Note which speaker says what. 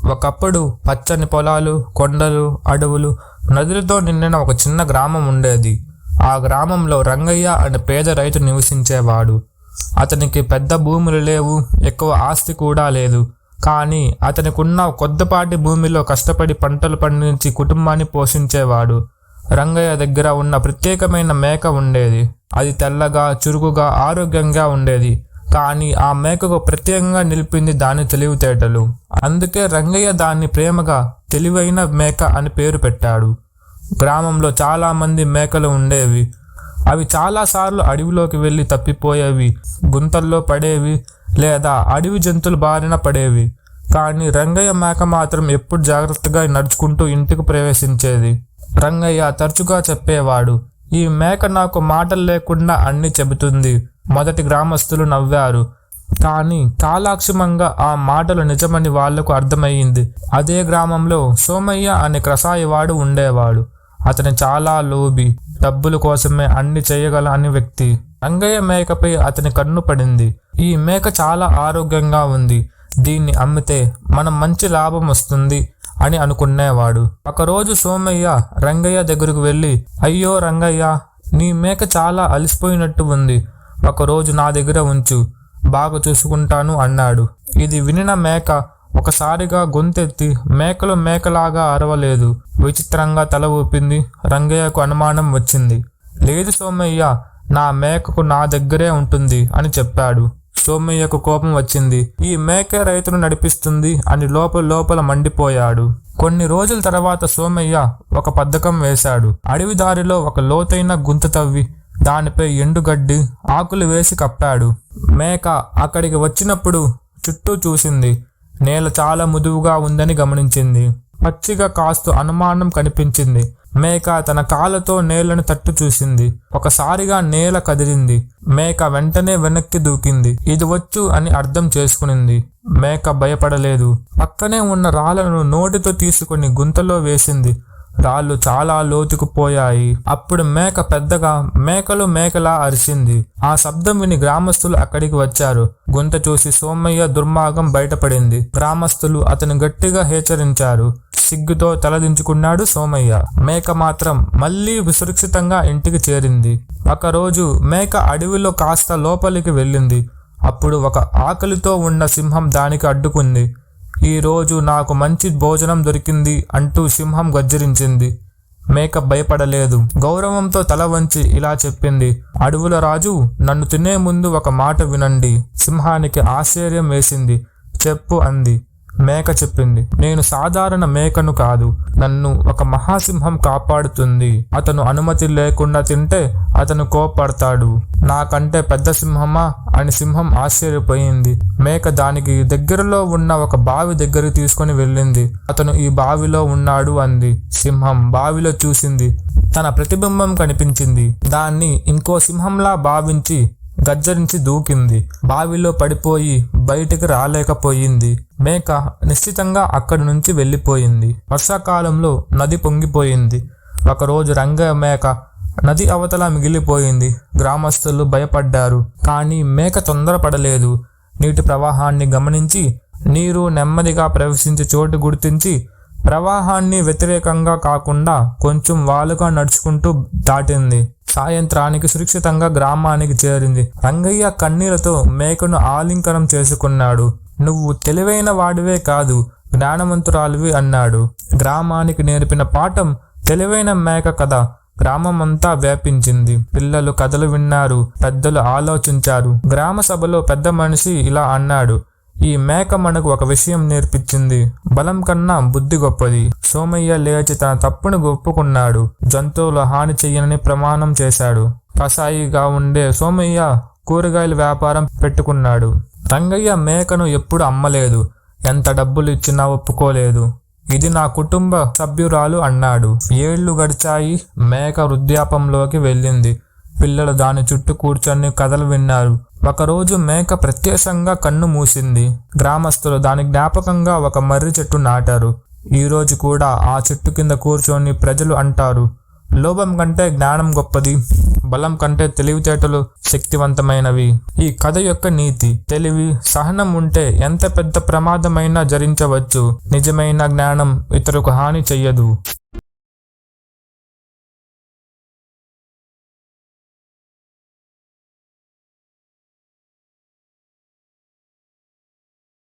Speaker 1: ఒకప్పుడు పచ్చని పొలాలు, కొండలు, అడవులు, నదులతో నిండిన ఒక చిన్న గ్రామం ఉండేది. ఆ గ్రామంలో రంగయ్య అనే పేద రైతు నివసించేవాడు. అతనికి పెద్ద భూములు లేవు, ఎక్కువ ఆస్తి కూడా లేదు. కానీ అతనికున్న కొద్దిపాటి భూమిలో కష్టపడి పంటలు పండించి కుటుంబాన్ని పోషించేవాడు. రంగయ్య దగ్గర ఉన్న ప్రత్యేకమైన మేక ఉండేది. అది తెల్లగా, చురుకుగా, ఆరోగ్యంగా ఉండేది. కానీ ఆ మేకకు ప్రత్యేకంగా నిలిపింది దాని తెలివితేటలు. అందుకే రంగయ్య దాన్ని ప్రేమగా తెలివైన మేక అని పేరు పెట్టాడు. గ్రామంలో చాలామంది మేకలు ఉండేవి. అవి చాలాసార్లు అడవిలోకి వెళ్ళి తప్పిపోయేవి, గుంతల్లో పడేవి లేదా అడవి జంతువుల బారిన పడేవి. కానీ రంగయ్య మేక మాత్రం ఎప్పుడు జాగ్రత్తగా నడుచుకుంటూ ఇంటికి ప్రవేశించేది. రంగయ్య తరచుగా చెప్పేవాడు, ఈ మేక నాకు మాటలు లేకుండా అన్నీ చెబుతుంది. మొదటి గ్రామస్తులు నవ్వారు. కానీ కాలాక్షమంగా ఆ మాటలు నిజమని వాళ్లకు అర్థమయ్యింది. అదే గ్రామంలో సోమయ్య అనే కసాయివాడు ఉండేవాడు. అతను చాలా లోబి, డబ్బుల కోసమే అన్ని చేయగల అని వ్యక్తి. రంగయ్య మేకపై అతని కన్ను పడింది. ఈ మేక చాలా ఆరోగ్యంగా ఉంది, దీన్ని అమ్మితే మనం మంచి లాభం వస్తుంది అని అనుకునేవాడు. ఒకరోజు సోమయ్య రంగయ్య దగ్గరకు వెళ్ళి, అయ్యో రంగయ్య, నీ మేక చాలా అలసిపోయినట్టు ఉంది, ఒకరోజు నా దగ్గర ఉంచు, బాగా చూసుకుంటాను అన్నాడు. ఇది వినిన మేక ఒకసారిగా గొంతెత్తి మేకలాగా అరవలేదు. విచిత్రంగా తల ఊపింది. రంగయ్యకు అనుమానం వచ్చింది. లేదు సోమయ్య, నా మేకకు నా దగ్గరే ఉంటుంది అని చెప్పాడు. సోమయ్యకు కోపం వచ్చింది. ఈ మేక రైతును నడిపిస్తుంది అని లోపల మండిపోయాడు. కొన్ని రోజుల తర్వాత సోమయ్య ఒక పథకం వేశాడు. అడవి దారిలో ఒక లోతైన గుంత తవ్వి దానిపై ఎండుగడ్డి, ఆకులు వేసి కప్పాడు. మేక అక్కడికి వచ్చినప్పుడు చుట్టూ చూసింది. నేల చాలా మృదువుగా ఉందని గమనించింది. పచ్చిగా కాస్త అనుమానం కనిపించింది. మేక తన కాళ్ళతో నేలను తట్టు చూసింది. ఒకసారిగా నేల కదిలింది. మేక వెంటనే వెనక్కి దూకింది. ఇది వచ్చు అని అర్థం చేసుకునింది. మేక భయపడలేదు. పక్కనే ఉన్న రాళ్లను నోటితో తీసుకుని గుంతలో వేసింది. రాళ్ళు చాలా లోతుకు పోయాయి. అప్పుడు మేక పెద్దగా మేకలా అరిచింది. ఆ శబ్దం విని గ్రామస్తులు అక్కడికి వచ్చారు. గుంత చూసి సోమయ్య దుర్మార్గం బయటపడింది. గ్రామస్తులు అతను గట్టిగా హెచ్చరించారు. సిగ్గుతో తలదించుకున్నాడు సోమయ్య. మేక మాత్రం మళ్ళీ సురక్షితంగా ఇంటికి చేరింది. ఒకరోజు మేక అడవిలో కాస్త లోపలికి వెళ్ళింది. అప్పుడు ఒక ఆకలితో ఉన్న సింహం దానికి అడ్డుకుంది. ఈ రోజు నాకు మంచి భోజనం దొరికింది అంటూ సింహం గర్జరించింది. మేక భయపడలేదు. గౌరవంతో తల వంచి ఇలా చెప్పింది, అడవుల రాజు, నన్ను తినే ముందు ఒక మాట వినండి. సింహానికి ఆశ్చర్యం వేసింది. చెప్పు అంది. మేక చెప్పింది, నేను సాధారణ మేకను కాదు, నన్ను ఒక మహాసింహం కాపాడుతుంది. అతను అనుమతి లేకుండా తింటే అతను కోపడతాడు. నాకంటే పెద్ద సింహమా అని సింహం ఆశ్చర్యపోయింది. మేక దానికి దగ్గరలో ఉన్న ఒక బావి దగ్గరికి తీసుకుని వెళ్ళింది. అతను ఈ బావిలో ఉన్నాడు అంది. సింహం బావిలో చూసింది. తన ప్రతిబింబం కనిపించింది. దాన్ని ఇంకో సింహంలా భావించి గర్జరించి దూకింది. బావిలో పడిపోయి బయటికి రాలేకపోయింది. మేక నిశ్చితంగా అక్కడి నుంచి వెళ్ళిపోయింది. వర్షాకాలంలో నది పొంగిపోయింది. ఒకరోజు రంగయ్య మేక నది అవతల మిగిలిపోయింది. గ్రామస్తులు భయపడ్డారు. కానీ మేక తొందరపడలేదు. నీటి ప్రవాహాన్ని గమనించి నీరు నెమ్మదిగా ప్రవేశించే చోటు గుర్తించి ప్రవాహాన్ని వ్యతిరేకంగా కాకుండా కొంచెం వాలుగా నడుచుకుంటూ దాటింది. సాయంత్రానికి సురక్షితంగా గ్రామానికి చేరింది. రంగయ్య కన్నీళ్లతో మేకను ఆలింగనం చేసుకున్నాడు. నువ్వు తెలివైన వాడివే కాదు, జ్ఞానవంతురాలివి అన్నాడు. గ్రామానికి నేర్పిన పాఠం తెలివైన మేక కథ గ్రామమంతా వ్యాపించింది. పిల్లలు కథలు విన్నారు, పెద్దలు ఆలోచించారు. గ్రామ సభలో పెద్ద మనిషి ఇలా అన్నాడు, ఈ మేక మనకు ఒక విషయం నేర్పించింది, బలం కన్నా బుద్ధి గొప్పది. సోమయ్య లేచి తన తప్పును ఒప్పుకున్నాడు. జంతువుల హాని చెయ్యనని ప్రమాణం చేశాడు. కసాయిగా ఉండే సోమయ్య కూరగాయల వ్యాపారం పెట్టుకున్నాడు. రంగయ్య మేకను ఎప్పుడు అమ్మలేదు, ఎంత డబ్బులు ఇచ్చినా ఒప్పుకోలేదు. ఇది నా కుటుంబ సభ్యురాలు అన్నాడు. ఏళ్లు గడిచాయి. మేక వృద్ధాపంలోకి వెళ్ళింది. పిల్లలు దాని చుట్టూ కూర్చొని కథలు విన్నారు. ఒకరోజు మేక ప్రత్యక్షంగా కన్ను మూసింది. గ్రామస్తులు దాని జ్ఞాపకంగా ఒక మర్రి చెట్టు నాటారు. ఈ రోజు కూడా ఆ చెట్టు కింద కూర్చొని ప్రజలు అంటారు, లోభం కంటే జ్ఞానం గొప్పది, బలం కంటే తెలివితేటలు శక్తివంతమైనవి. ఈ కథ యొక్క నీతి: తెలివి, సహనం ఉంటే ఎంత పెద్ద ప్రమాదమైనా జరించవచ్చు. నిజమైన జ్ఞానం ఇతరులకు హాని చెయ్యదు.